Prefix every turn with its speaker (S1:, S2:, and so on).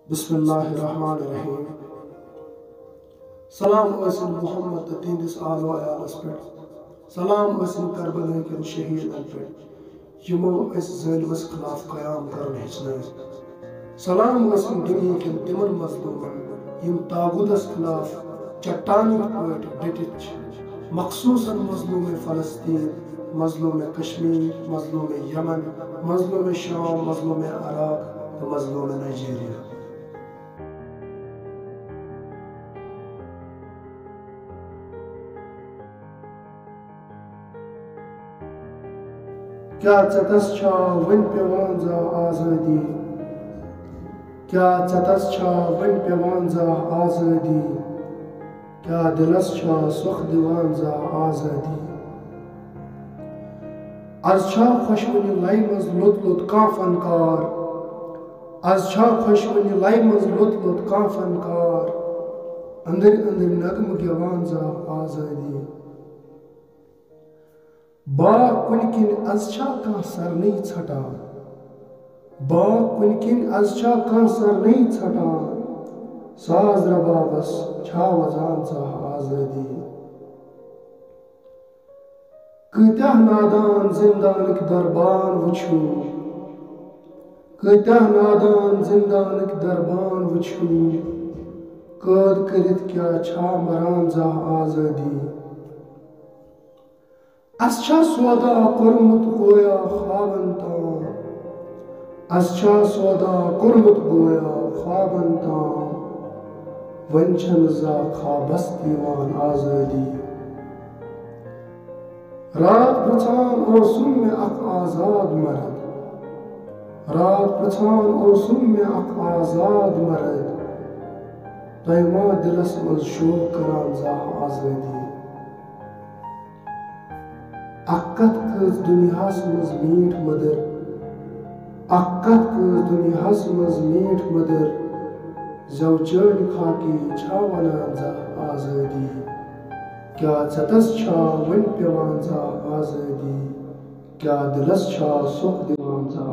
S1: बिस्मिल्लाहिर्रहमानिर्रहीम। सलाम वसिन मोहम्मद तिंदिस आलो आयालस पे, सलाम वसिन करबला के शहीदन पे यमो इस ज़ालिमस खिलाफ क़याम करन हेचन, सलाम वसिन दुनिया के तिमन मजलूमन यम तागुतस खिलाफ चट्टान पट डटित, मखसूसन मजलूम फ़लस्तीन, मजलूम कश्मीर, मजलूम यमन, मजलूम शाम, मजलूम इराक तो मजलूम नाइजीरिया। क्या चतस छा वन पेवान जा आज़ादी, क्या चतस छा वन पेवान जा आज़ादी, क्या दिलस छा सुख दिवान जा आज़ादी। आज छा खुशवनी लाई मज लुत लुत का फनकार, आज छा खुशवनी लाई मज लुत लुत का फनकार, अंदर अंदर नगम गेवान जा आज़ादी। बाग कुनकिन आज छा कह सर नहीं छटान, बाग कुनकिन आज छा कह सर नहीं छटान, साज रबाबस छा वजान सा आज़ादी। कत्याह नादान जिंदानक दरबान वुछु, कत्याह नादान जिंदानक दरबान वुछु, कद करित क्या छा मरान जा आज़ादी। अच्छा सौदा कुरमुत गोया ख्वाबन ताम, अच्छा सौदा कुरमुत गोया ख्वाबन ताम, वंचन जा ख्वाबस दीवान आज़ादी। रात प्रचान ओसुम में अक आज़ाद मरद, रात प्रचान ओसुम में अक आज़ाद मरद, तयमा दिलस मज शोक करान जा आज़ादी। अक्कत कज दुनियास मज मीठ मदर, अक्कत कज दुनियास मज मीठ मदर, जवचन खाकी छा वनान जा आज़ादी। क्या चतस छा वन पेवान जा आज़ादी, क्या दिलस छा सुख दिवान जा